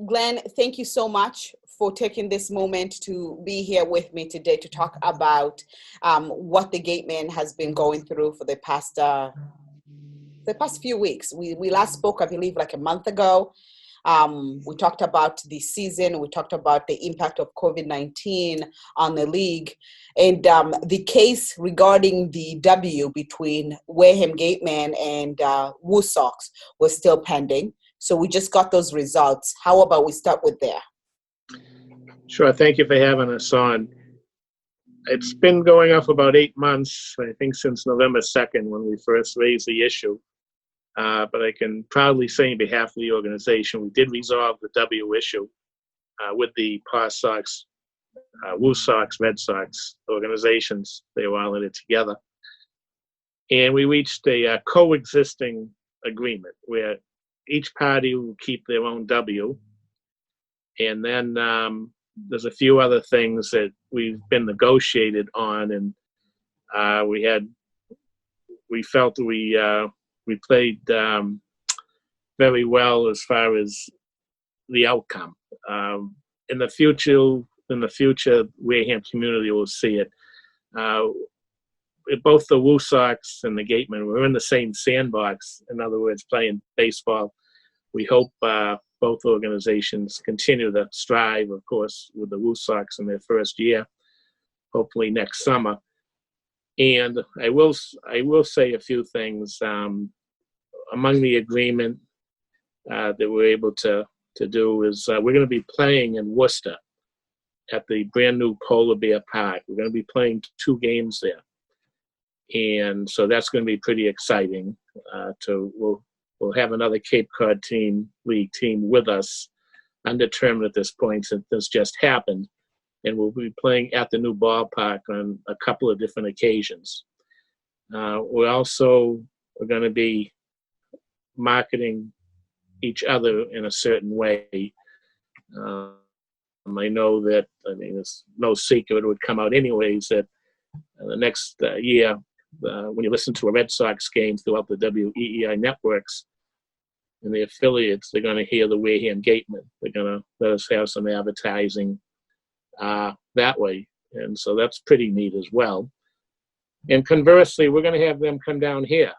Glenn, thank you so much for taking this moment to be here with me today to talk about what the Gateman has been going through for the past few weeks. We last spoke, I believe, like a month ago. We talked about the season. We talked about the impact of COVID-19 on the league, and the case regarding the W between Wareham Gateman and Woo Sox was still pending. So we just got those results. How about we start with there? Sure. Thank you for having us on. It's been going on for about 8 months, I think since November 2nd when we first raised the issue. But I can proudly say on behalf of the organization, we did resolve the W issue with the Paw Sox, Woo Sox, Red Sox organizations. They were all in it together. And we reached a coexisting agreement where each party will keep their own W. And then there's a few other things that we've been negotiated on, and we felt we played very well as far as the outcome. In the future, Wareham community will see it. Both the Woo Sox and the Gateman were in the same sandbox. In other words, playing baseball. We hope both organizations continue to strive, of course, with the Woo Sox in their first year, hopefully next summer. And I will say a few things. Among the agreement that we're able to do is we're going to be playing in Worcester at the brand new Polar Bear Park. We're going to be playing 2 games there. And so that's going to be pretty exciting. We'll have another Cape Cod league team with us, undetermined at this point since this just happened. And we'll be playing at the new ballpark on a couple of different occasions. We're going to be marketing each other in a certain way. I know that, it's no secret, it would come out anyways, that the next year, when you listen to a Red Sox game throughout the WEEI networks and the affiliates, they're going to hear the Wareham Gateman. They're going to let us have some advertising that way. And so that's pretty neat as well. And conversely, we're going to have them come down here,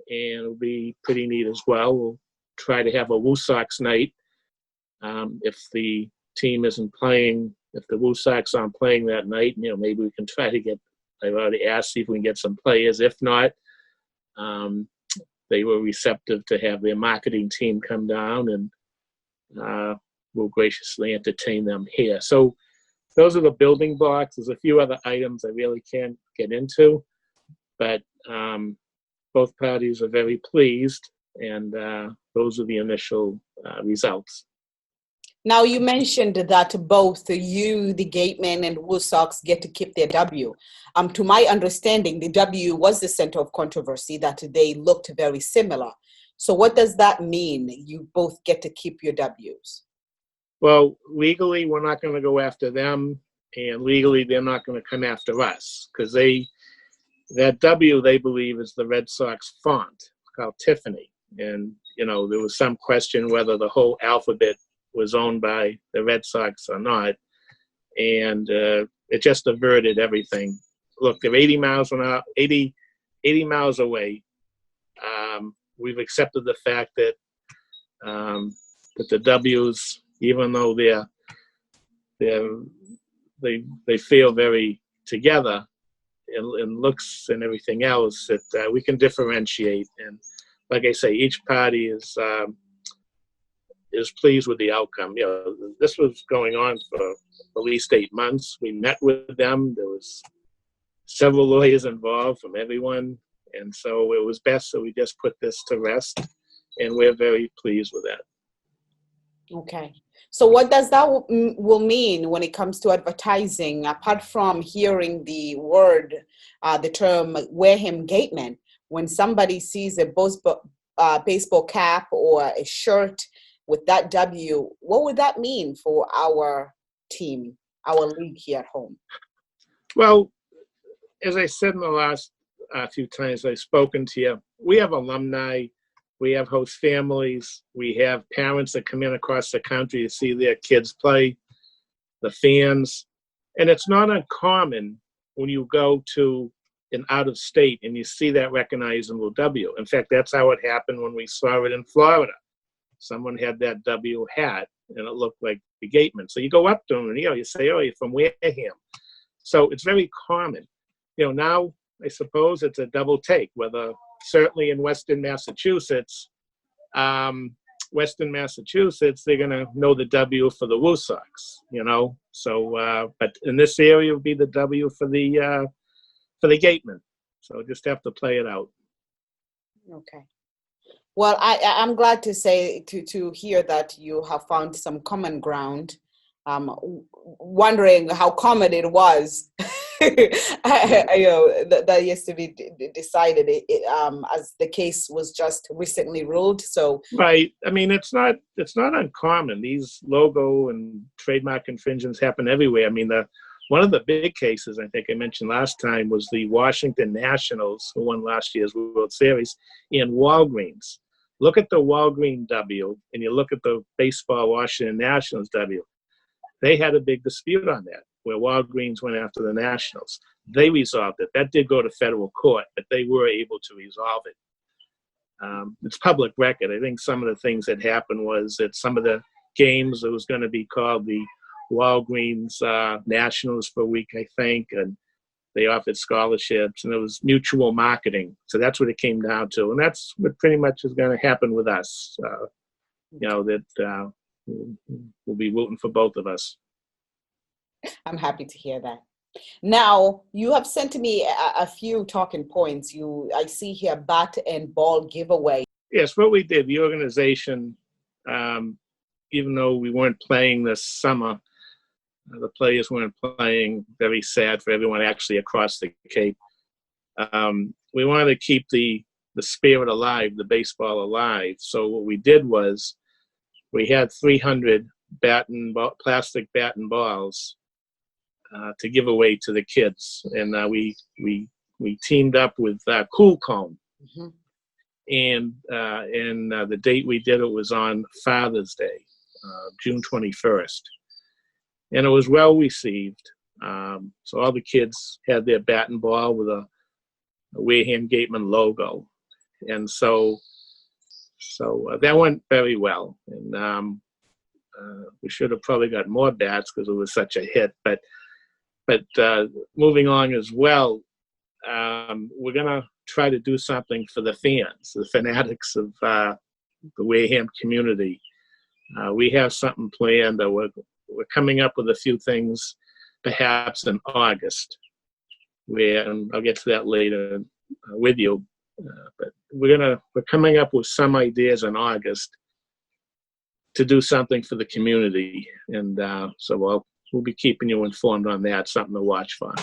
and it'll be pretty neat as well. We'll try to have a Woo Sox night. If the team isn't playing, if the Woo Sox aren't playing that night, maybe we can try to get, I've already asked, see if we can get some players. If not, they were receptive to have their marketing team come down, and we'll graciously entertain them here. So those are the building blocks. There's a few other items I really can't get into, but both parties are very pleased, and those are the initial results. Now, you mentioned that both you, the Gateman, and Woo Sox get to keep their W. To my understanding, the W was the center of controversy, that they looked very similar. So what does that mean, you both get to keep your Ws? Well, legally, we're not going to go after them, and legally, they're not going to come after us, because that W, they believe, is the Red Sox font, called Tiffany. And, there was some question whether the whole alphabet was owned by the Red Sox or not. And it just averted everything. Look, they're 80 miles away. We've accepted the fact that the W's, even though they feel very together in looks and everything else, that we can differentiate. And like I say, each party is pleased with the outcome. This was going on for at least 8 months. We met with them. There was several lawyers involved from everyone. And so it was best that we just put this to rest. And we're very pleased with that. Okay. So what does that will mean when it comes to advertising, apart from hearing the word, the term Wareham Gateman? When somebody sees a baseball cap or a shirt with that W, what would that mean for our team, our league here at home? Well, as I said in the last few times I've spoken to you, we have alumni We have host families. We have parents that come in across the country to see their kids play, the fans. And it's not uncommon when you go to an out of state and you see that recognizable W. In fact, that's how it happened when we saw it in Florida. Someone had that W hat and it looked like the Gateman. So you go up to them and you say, oh, you're from Wareham. So it's very common. Now I suppose it's a double take, whether certainly in Western Massachusetts, they're going to know the W for the Woo Sox, So, but in this area, it would be the W for the Gateman. So just have to play it out. Okay. Well, I'm glad to say to hear that you have found some common ground. Wondering how common it was. That used to be decided as the case was just recently ruled. So right. I mean, it's not uncommon. These logo and trademark infringements happen everywhere. I mean, one of the big cases I think I mentioned last time was the Washington Nationals, who won last year's World Series, in Walgreens. Look at the Walgreens W, and you look at the baseball Washington Nationals W. They had a big dispute on that, where Walgreens went after the Nationals. They resolved it. That did go to federal court, but they were able to resolve it. It's public record. I think some of the things that happened was that some of the games, it was going to be called the Walgreens Nationals for a week, I think, and they offered scholarships, and it was mutual marketing. So that's what it came down to, and that's what pretty much is going to happen with us. We'll be rooting for both of us. I'm happy to hear that. Now, you have sent me a few talking points. I see here bat and ball giveaway. Yes, what we did, the organization, even though we weren't playing this summer, the players weren't playing, very sad for everyone actually across the Cape. We wanted to keep the spirit alive, the baseball alive. So what we did was we had 300 plastic bat and balls to give away to the kids. And we teamed up with Cool Cone. Mm-hmm. And the date we did it was on Father's Day, June 21st. And it was well received. So all the kids had their bat and ball with a Wareham Gateman logo. And so that went very well. And we should have probably got more bats because it was such a hit. But moving on as well, we're going to try to do something for the fans, the fanatics of the Wareham community. We have something planned. We're coming up with a few things, perhaps in August, and I'll get to that later with you. But we're coming up with some ideas in August to do something for the community, and so we'll be keeping you informed on that. Something to watch for.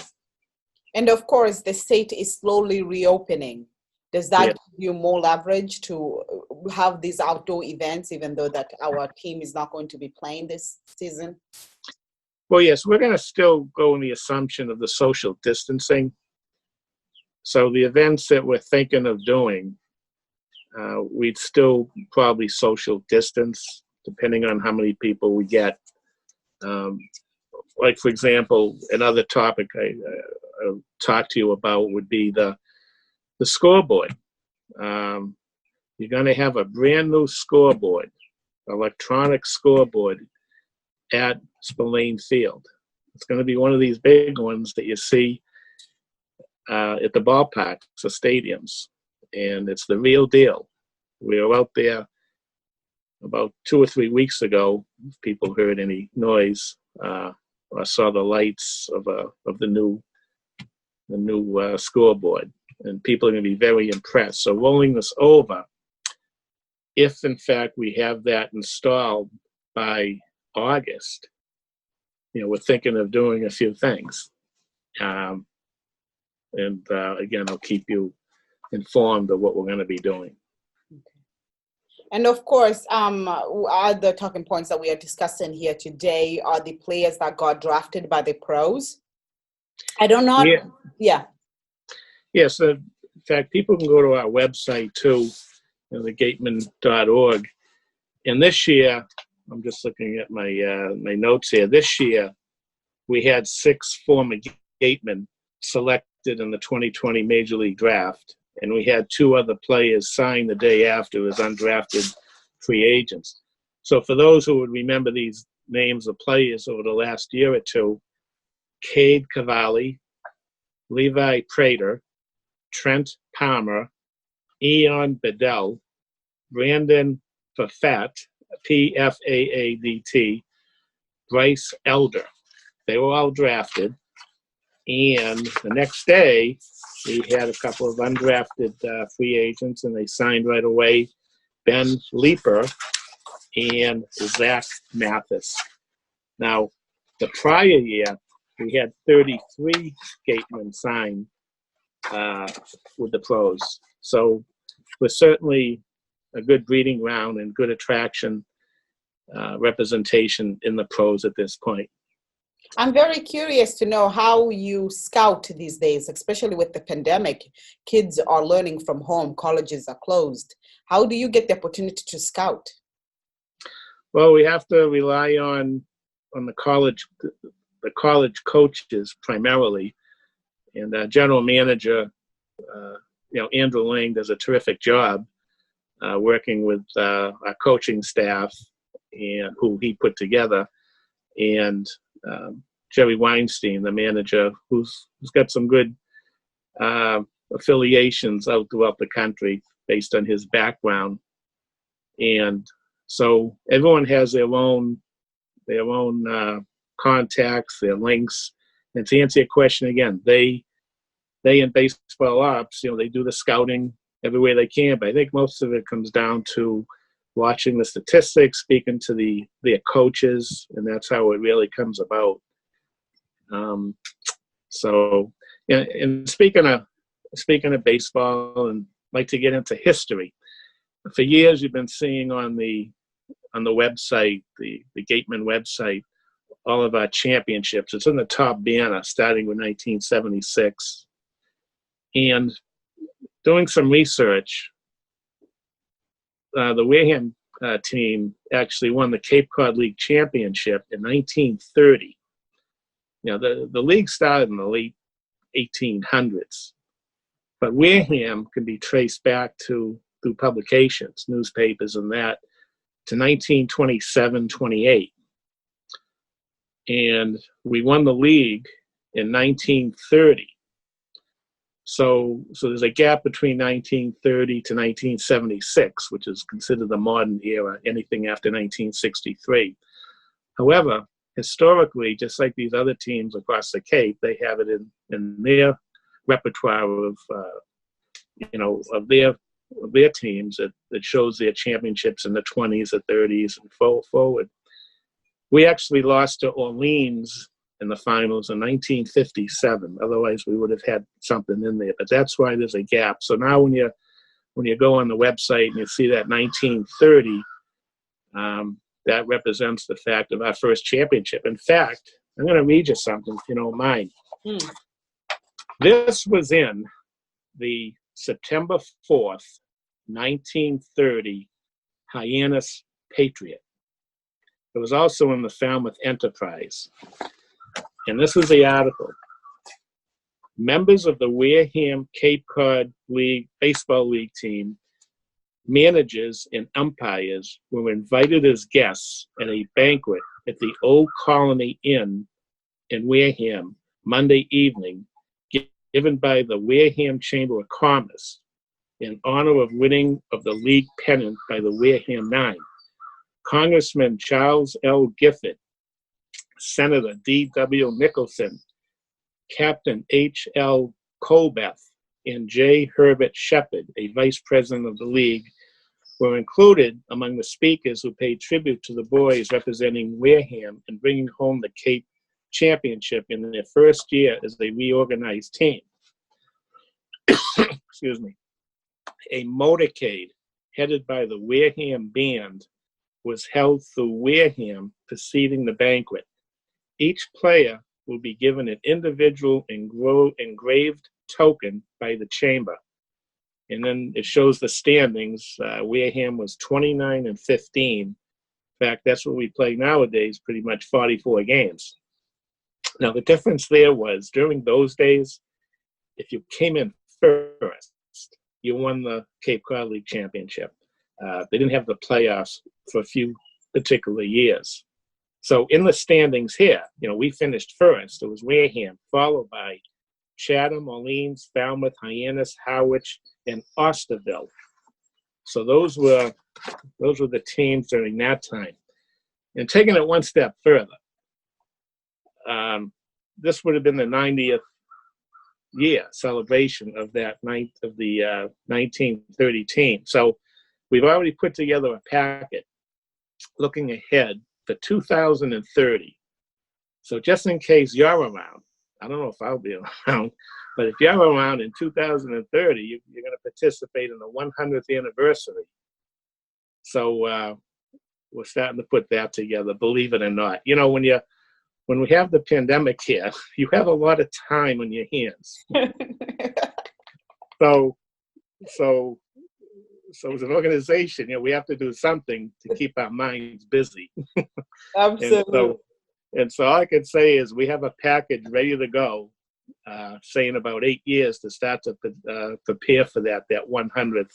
And of course, the state is slowly reopening. Does that give you more leverage to have these outdoor events, even though that our team is not going to be playing this season? Well, yes, we're going to still go in the assumption of the social distancing. So the events that we're thinking of doing, we'd still probably social distance, depending on how many people we get. Like, for example, another topic I'll talk to you about would be the scoreboard. You're going to have a brand new scoreboard, electronic scoreboard at Spillane Field. It's going to be one of these big ones that you see at the ballparks, the stadiums, and it's the real deal. We were out there about 2 or 3 weeks ago. If people heard any noise, I saw the lights of the new scoreboard, and people are going to be very impressed. So rolling this over, if in fact we have that installed by August, we're thinking of doing a few things. And again, I'll keep you informed of what we're going to be doing. Okay. And of course, other talking points that we are discussing here today are the players that got drafted by the pros. I don't know. Yeah. Yes. In fact, people can go to our website too the gateman.org. And this year, I'm just looking at my my notes here. This year, we had 6 former Gatemen selected in the 2020 Major League Draft, and we had 2 other players sign the day after as undrafted free agents. So for those who would remember these names of players over the last year or two, Cade Cavalli, Levi Prater, Trent Palmer, Eon Bedell, Brandon Pfadt, Pfaadt, Bryce Elder. They were all drafted. And the next day, we had a couple of undrafted free agents, and they signed right away. Ben Leeper and Zach Mathis. Now, the prior year, we had 33 Gatemen signed with the pros. So we're certainly a good breeding ground and good attraction representation in the pros at this point. I'm very curious to know how you scout these days, especially with the pandemic. Kids are learning from home, colleges are closed. How do you get the opportunity to scout? Well, we have to rely on the college coaches primarily, and general manager, Andrew Lang does a terrific job working with our coaching staff and who he put together, and Jerry Weinstein, the manager, who's got some good affiliations out throughout the country based on his background. And so everyone has their own contacts, their links. And to answer your question again, they in baseball ops, they do the scouting every way they can. But I think most of it comes down to watching the statistics, speaking to their coaches, and that's how it really comes about. So, and speaking of baseball, and like to get into history, for years you've been seeing on the website, the Gateman website, all of our championships. It's in the top banner, starting with 1976. And doing some research, the Wareham team actually won the Cape Cod League Championship in 1930. The league started in the late 1800s, but Wareham can be traced back through publications, newspapers, and that to 1927-28. And we won the league in 1930. So there's a gap between 1930 to 1976, which is considered the modern era, anything after 1963. However, historically, just like these other teams across the Cape, they have it in their repertoire of their teams that shows their championships in the 20s or 30s and forward. We actually lost to Orleans in the finals in 1957. Otherwise, we would have had something in there. But that's why there's a gap. So now when you go on the website and you see that 1930, that represents the fact of our first championship. In fact, I'm going to read you something, if you don't mind. This was in the September 4th, 1930 Hyannis Patriot. It was also in the Falmouth Enterprise. And this is the article. Members of the Wareham Cape Cod League Baseball League team, managers and umpires were invited as guests at a banquet at the Old Colony Inn in Wareham Monday evening, given by the Wareham Chamber of Commerce in honor of winning of the league pennant by the Wareham Nine. Congressman Charles L. Gifford, Senator D.W. Nicholson, Captain H.L. Colbeth, and J. Herbert Shepard, a vice president of the league, were included among the speakers who paid tribute to the boys representing Wareham and bringing home the Cape Championship in their first year as a reorganized team. Excuse me. A motorcade headed by the Wareham Band was held through Wareham preceding the banquet. Each player will be given an individual engraved token by the chamber. And then it shows the standings. Wareham was 29-15. In fact, that's what we play nowadays, pretty much 44 games. Now, the difference there was during those days, if you came in first, you won the Cape Cod League Championship. They didn't have the playoffs for a few particular years. So in the standings here, we finished first. It was Wareham, followed by Chatham, Orleans, Falmouth, Hyannis, Harwich, and Osterville. So those were the teams during that time. And taking it one step further, this would have been the 90th year celebration of the 1930 team. So we've already put together a packet looking ahead for 2030. So just in case you're around, I don't know if I'll be around, but if you're around in 2030, you're going to participate in the 100th anniversary. So we're starting to put that together, believe it or not. When we have the pandemic here, you have a lot of time on your hands. So as an organization, we have to do something to keep our minds busy. Absolutely. And so all I can say is we have a package ready to go, saying about 8 years to start to prepare for that 100th,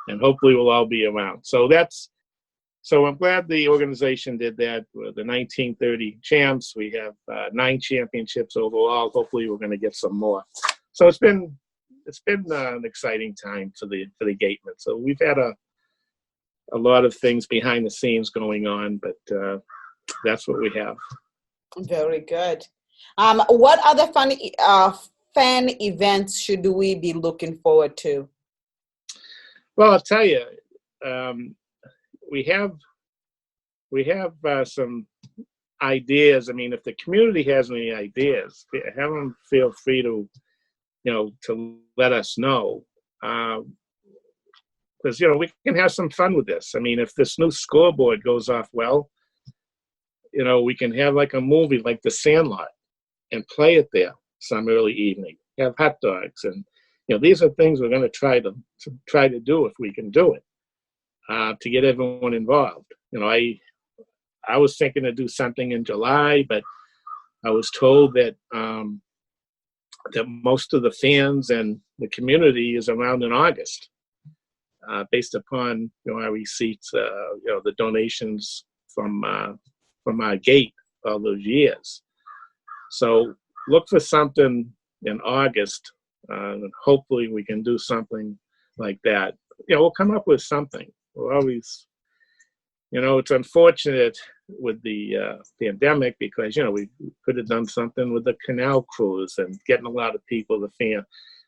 and hopefully we'll all be around. So I'm glad the organization did that. We're the 1930 champs. We have 9 championships overall. Hopefully we're going to get some more. So it's been an exciting time for the Gateman. So we've had a lot of things behind the scenes going on, but that's what we have. Very good. What other fan events should we be looking forward to? Well, I'll tell you, we have some ideas. I mean, if the community has any ideas, have them feel free to let us know. Because, we can have some fun with this. I mean, if this new scoreboard goes off well, we can have like a movie like The Sandlot and play it there some early evening, have hot dogs. And, these are things we're going to try to do if we can do it, to get everyone involved. I was thinking to do something in July, but I was told that that most of the fans and the community is around in August, based upon our receipts, the donations from our gate all those years. So look for something in August, and hopefully we can do something like that. We'll come up with something. We'll always, it's unfortunate with the pandemic because, we could have done something with the canal cruise and getting a lot of people to fan.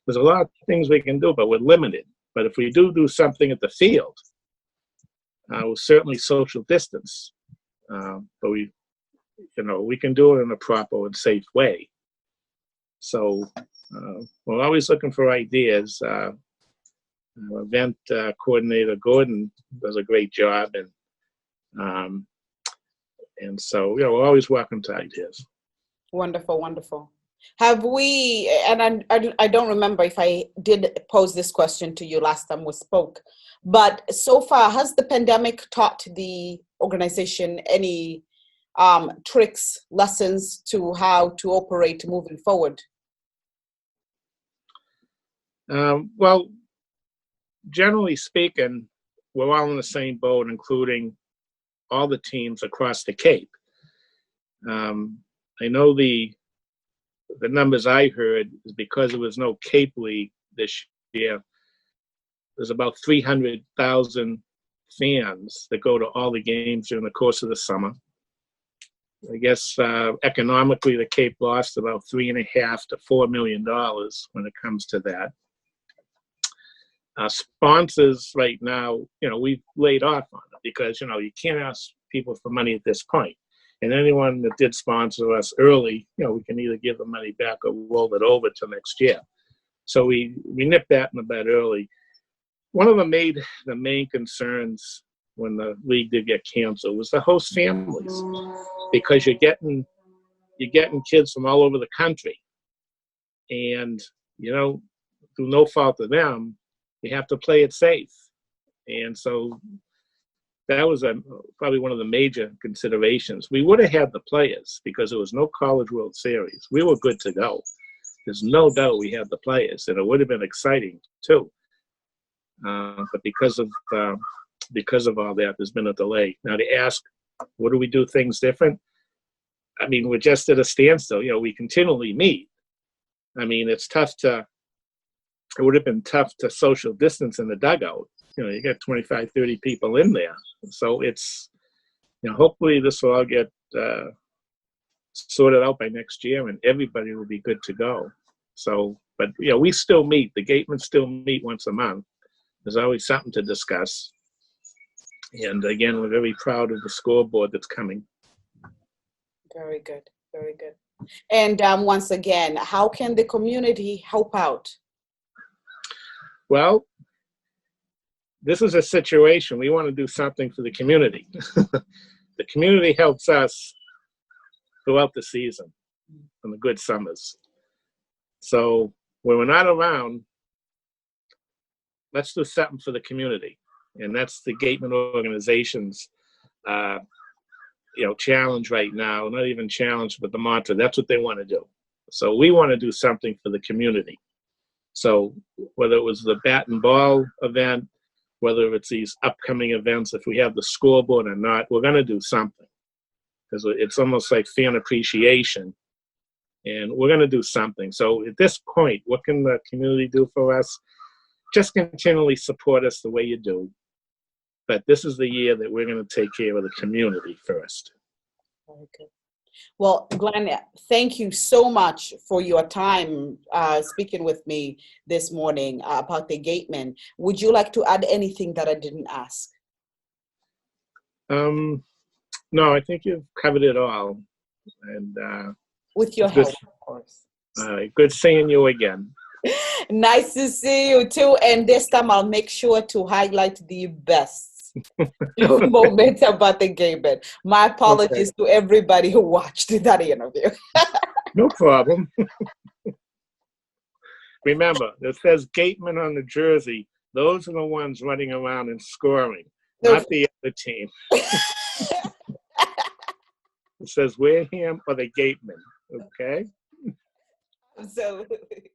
There's a lot of things we can do, but we're limited. But if we do something at the field, we'll certainly social distance. But we can do it in a proper and safe way. So we're always looking for ideas. Event coordinator Gordon does a great job, and so we're always welcome to ideas. Wonderful, wonderful. Have we? And I don't remember if I did pose this question to you last time we spoke, but so far, has the pandemic taught the organization any tricks, lessons to how to operate moving forward? Well, generally speaking, we're all in the same boat, including all the teams across the Cape. I know the numbers I heard is because there was no Cape League this year, there's about 300,000 fans that go to all the games during the course of the summer. I guess economically, the Cape lost about $3.5 to $4 million when it comes to that. Sponsors right now, we've laid off on it because, you can't ask people for money at this point. And anyone that did sponsor us early, we can either give the money back or roll it over to next year. So we nipped that in the bud early. One of the main concerns when the league did get canceled was the host families, because you're getting kids from all over the country, and through no fault of them, you have to play it safe. And so that was probably one of the major considerations. We would have had the players because there was no College World Series. We were good to go. There's no doubt we had the players, and it would have been exciting too. But because of all that, there's been a delay. Now to ask, what do we do things different? I mean, we're just at a standstill. You know, we continually meet. I mean, it would have been tough to social distance in the dugout. You know, you got 25, 30 people in there. So it's, you know, hopefully this will all get sorted out by next year and everybody will be good to go. So, but, you know, we still meet. The Gatemen still meet once a month. There's always something to discuss. And again, we're very proud of the scoreboard that's coming. Very good, very good. And once again, how can the community help out? Well, this is a situation. We want to do something for the community. The community helps us throughout the season and the good summers. So when we're not around, let's do something for the community. And that's the Gateman organization's challenge right now. Not even challenge, but the mantra. That's what they want to do. So we want to do something for the community. So whether it was the bat and ball event, whether it's these upcoming events, if we have the scoreboard or not, we're going to do something. Because it's almost like fan appreciation. And we're going to do something. So at this point, what can the community do for us? Just continually support us the way you do. But this is the year that we're going to take care of the community first. Very good. Well, Glen, thank you so much for your time speaking with me this morning about the Gatemen. Would you like to add anything that I didn't ask? No, I think you've covered it all. And with your help, of course. Good seeing you again. Nice to see you too. And this time I'll make sure to highlight the best moments about the Gatemen. My apologies to everybody who watched that interview. No problem. Remember, it says Gateman on the jersey. Those are the ones running around and scoring, not the other team. It says Wareham or the Gatemen, okay? Absolutely.